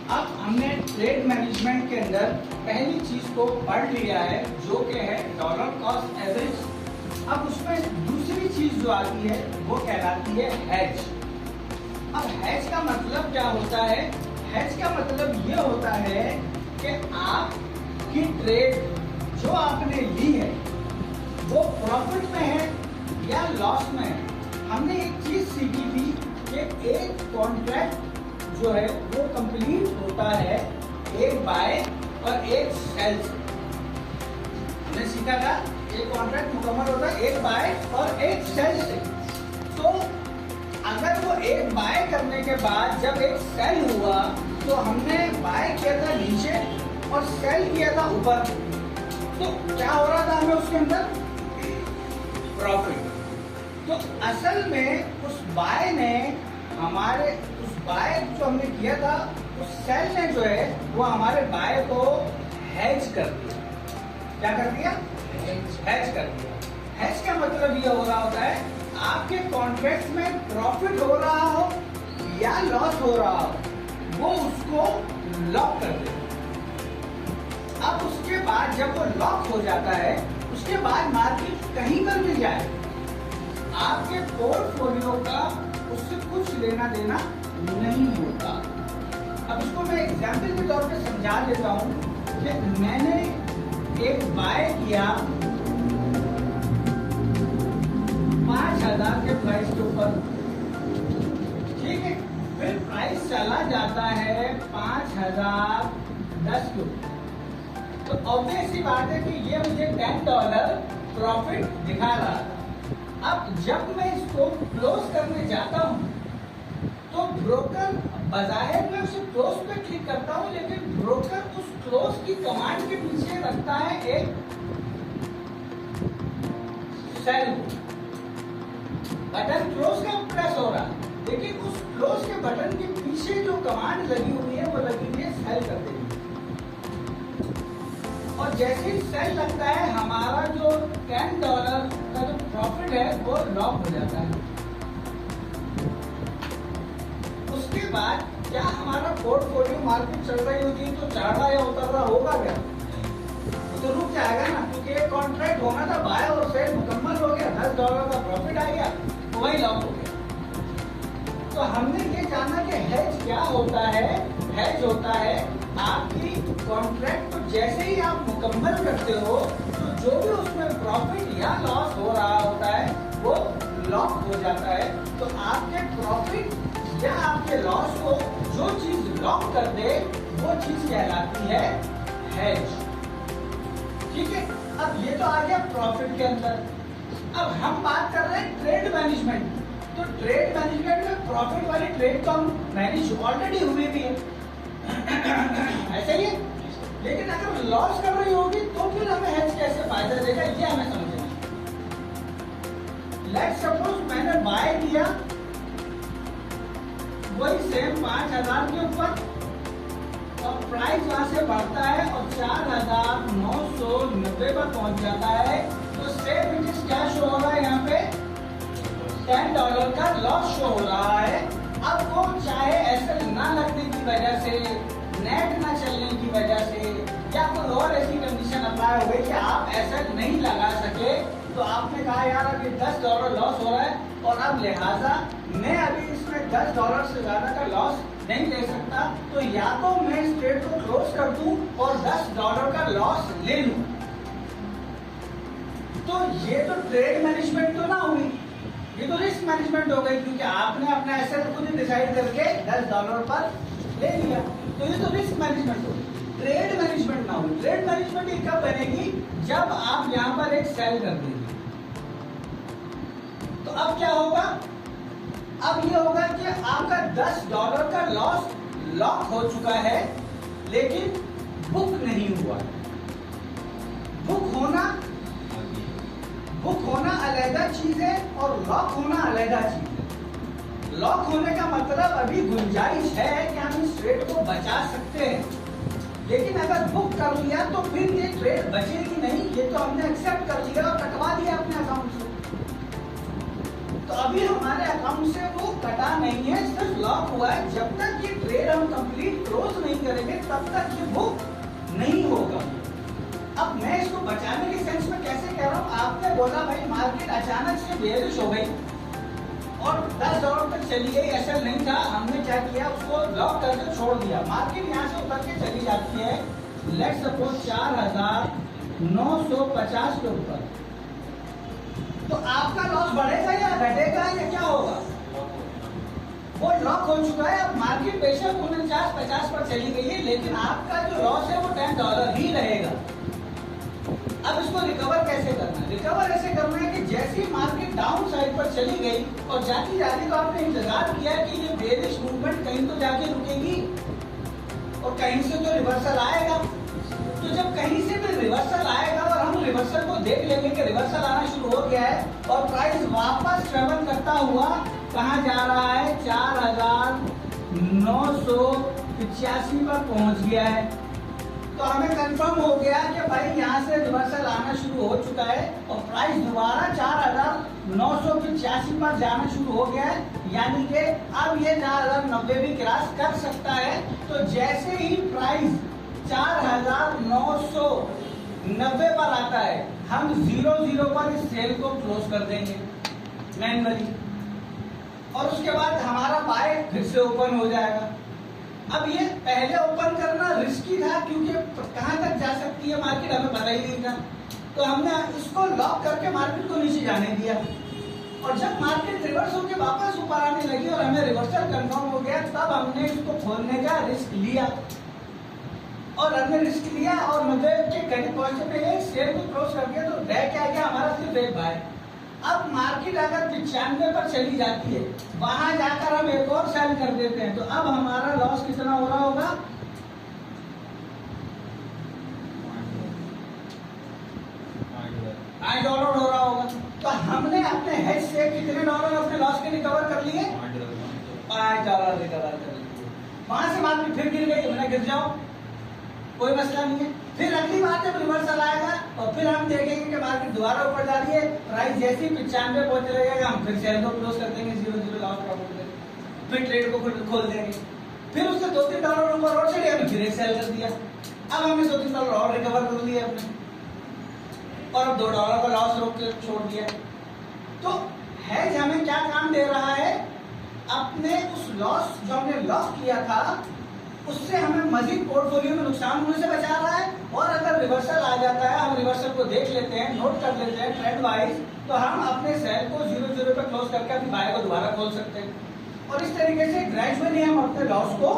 अब हमने trade management के अंदर पहली चीज को पढ़ लिया है जो कि है डॉलर कॉस्ट एवरेज। अब उसमें दूसरी चीज जो आती है वो कहलाती है हेज। अब हेज का मतलब क्या होता है? हेज का मतलब ये होता है कि आपकी ट्रेड जो आपने ली है वो प्रॉफिट में है या लॉस में है। हमने एक चीज सीखी थी कि एक कॉन्ट्रैक्ट जो है वो कंप्लीट होता है एक बाय और एक सेल से। हमने सीखा था एक कॉन्ट्रैक्ट मुकम्मल होता है एक बाय और एक सेल से। तो अगर वो एक बाय करने के बाद जब एक सेल हुआ तो हमने बाय किया था नीचे और सेल किया था ऊपर, तो क्या हो रहा था हमें उसके अंदर? प्रॉफिट। तो असल में उस बाय ने हमारे उस बाय जो हमने किया था उस सेल ने जो है वो हमारे बाय को हेज कर दिया। क्या कर दिया? हेज कर दिया। हेज का मतलब ये हो रहा होता है आपके कॉन्ट्रैक्ट में प्रॉफिट हो रहा हो या लॉस हो रहा हो वो उसको लॉक कर देगा। अब उसके बाद जब वो लॉक हो जाता है उसके बाद मार्केट कहीं पर भी जाए आपके पोर्टफोलियो का उससे कुछ लेना देना नहीं होता। अब इसको मैं एग्जाम्पल के तौर पे समझा देता हूं कि मैंने एक बाय किया 5,000 के प्राइस के ऊपर, ठीक है, फिर प्राइस चला जाता है 5,010 के ऊपर। तो ऑब्वियस सी बात है कि ये मुझे $10 प्रॉफिट दिखा रहा था। अब जब मैं इसको क्लोज करने जाता हूं तो ब्रोकर बाजाहिर में उसे क्लोज पे क्लिक करता हूं, लेकिन ब्रोकर उस क्लोज की कमांड के पीछे रखता है एक सेल। बटन क्लोज का प्रेस हो रहा है लेकिन उस क्लोज के बटन के पीछे जो कमांड लगी हुई है वो लगी हुई है सेल कर देगी। और जैसे ही सेल लगता है हमारा जो $10 का जो प्रॉफिट है वो लॉक हो जाता है। उसके बाद क्या हमारा पोर्टफोलियो मार्केट चल रही होगी तो चढ़ रहा या उतर रहा होगा क्या? तो रुक जाएगा ना, क्योंकि एक कॉन्ट्रैक्ट होना था बाय और सेल मुकम्मल हो गया, $10 का प्रॉफिट आ गया तो वही लॉक हो गया। तो हमने ये जाना कि हेज क्या होता है। हेज होता है आपकी कॉन्ट्रैक्ट को जैसे ही आप मुकम्मल करते हो तो जो भी उसमें प्रॉफिट या लॉस हो रहा होता है वो लॉक हो जाता है। तो आपके प्रॉफिट या आपके लॉस को जो चीज लॉक कर दे वो चीज कहलाती है हेज। ठीक है, अब ये तो आ गया प्रॉफिट के अंदर। अब हम बात कर रहे हैं ट्रेड मैनेजमेंट। तो ट्रेड मैनेजमेंट में प्रॉफिट वाली ट्रेड तो हम मैनेज ऑलरेडी हुई भी है, ऐसा ही है। लेकिन अगर लॉस कर रही होगी तो फिर हमें हेज कैसे फायदा देगा ये हमें समझना है। लेट्स सपोज मैंने बाय किया वही सेम 5,000 के ऊपर और प्राइस वहां से बढ़ता है और 4,990 पर पहुंच जाता है, तो सेम इट इज क्या शो हो रहा है यहाँ पे? $10 का लॉस शो हो रहा है। अब वो चाहे एसएल ना लगने की वजह से, नेट ना चलने की वजह से या कोई और ऐसी कंडीशन अप्लाई हो गई कि आप एसएल नहीं लगा सके, तो आपने कहा यार अभी $10 लॉस हो रहा है और अब लिहाजा मैं अभी इसमें $10 से ज्यादा का लॉस नहीं ले सकता, तो या तो मैं इस ट्रेड को क्लोज कर दूं और $10 का लॉस ले लूं। तो ये तो ट्रेड मैनेजमेंट तो ना हुई, ये तो रिस्क मैनेजमेंट हो गई, क्योंकि आपने अपना एसेट खुद ही डिसाइड करके $10 पर ले लिया। तो ये तो रिस्क मैनेजमेंट हो गई, ट्रेड मैनेजमेंट ना हुई। ट्रेड मैनेजमेंट ये कब बनेगी? जब आप यहां पर एक सेल कर देंगे। तो अब क्या होगा? अब ये होगा कि आपका $10 का लॉस लॉक हो चुका है लेकिन बुक नहीं हुआ। बुक होना अलग चीज है और लॉक होना अलग चीज है। लॉक होने का मतलब अभी गुंजाइश है कि हम इस ट्रेड को बचा सकते हैं, लेकिन अगर बुक कर लिया तो फिर ये ट्रेड बचेगी नहीं। ये तो हमने एक्सेप्ट कर लिया और कटवा दिया अपने अकाउंट से, तो अभी हमारे अकाउंट से वो कटा नहीं है, सिर्फ लॉक हुआ है। जब तक ये ट्रेड ट्रेड हम कंप्लीट क्लोज नहीं करेंगे तब तक ये बुक नहीं होगा। अब मैं इसको बचाने के सेंस में कैसे कह रहा हूँ, आपने बोला भाई मार्केट अचानक से बेरिश हो गई और $10 तक चली गई, ऐसा नहीं था, हमने क्या किया उसको लॉक करके छोड़ दिया, मार्केट यहाँ से उतर के चली जाती है लेट्स सपोज 4950 के ऊपर, तो आपका लॉस बढ़ेगा या घटेगा या क्या होगा? वो लॉक हो चुका है। अब मार्केट बेशक 49-50 पर चली गई है लेकिन आपका जो लॉस है वो $10 ही रहेगा। अब इसको रिकवर कैसे करना है? रिकवर ऐसे करना है कि जैसे ही मार्केट डाउन साइड पर चली गई और जाती जाती तो आपने इंतजार किया कि ये बेरिश मूवमेंट कहीं तो जाके रुकेगी और कहीं से तो रिवर्सल आएगा। तो जब कहीं से भी रिवर्सल आएगा और हम रिवर्सल को देख लेंगे कि रिवर्सल आना शुरू हो गया है और प्राइस वापस ट्रेवल करता हुआ कहाँ जा रहा है, 4985 पर पहुंच गया है, तो हमें कंफर्म हो गया कि भाई यहाँ से रिवर्सल आना शुरू हो चुका है और प्राइस दोबारा 4985 पर जाना शुरू हो गया है, यानी कि अब ये 4090 भी क्रॉस कर सकता है। तो जैसे ही प्राइस 4990 पर आता है हम 00 पर इस सेल को क्लोज कर देंगे मैन्युअली और उसके बाद हमारा बाय फिर से ओपन हो जाएगा। अब ये पहले ओपन करना रिस्की था क्योंकि कहां तक जा सकती है मार्केट हमें पता ही नहीं था, तो हमने इसको लॉक करके मार्केट को नीचे जाने दिया और जब मार्केट रिवर्स होकर वापस ऊपर आने लगी और हमें रिवर्सल कंफर्म हो गया तब हमने इसको खोलने का रिस्क लिया और हमने रिस्क लिया और 90 के करीब पहुंचे पे शेयर को क्लोज कर दिया, तो रह क्या गया हमारा सिर्फ एक बाय। अब मार्केट अगर 95 पर चली जाती है वहां जाकर हम एक और सेल कर देते हैं, तो अब हमारा लॉस कितना हो रहा होगा? $8 हो रहा होगा। तो हमने अपने हेज से कितने डॉलर अपने लॉस के रिकवर कर लिए? $5 रिकवर कर लिए। वहां से मार्केट फिर गिर गई, मैंने गिर जाओ कोई मसला नहीं है। फिर अगली बार जब रिवर्सल आएगा और फिर हम देखेंगे कि मार्केट दोबारा ऊपर जा रही है, प्राइस जैसे ही 95 पहुंच रहेगा हम फिर सेल को क्लोज कर देंगे 00 लॉस प्रॉफिट में, फिर ट्रेड को खोल देंगे। फिर उससे $2-3 ऊपर और चढ़े हमने फिर एक सेल कर दिया। अब हमने $2-3 और रिकवर कर लिया अपने और अब $2 का लॉस रोक के छोड़ दिया। तो हेज हमें क्या काम दे रहा है? अपने उस लॉस जो हमने लॉस किया था उससे हमें मजीद पोर्टफोलियो में नुकसान होने से बचा रहा है और अगर रिवर्सल आ जाता है हम रिवर्सल को देख लेते हैं, नोट कर लेते हैं ट्रेंड वाइज, तो हम अपने सेल को 00 पे क्लोज करके अपनी बाय को दोबारा खोल सकते हैं और इस तरीके से ग्रेजुअली हम अपने लॉस को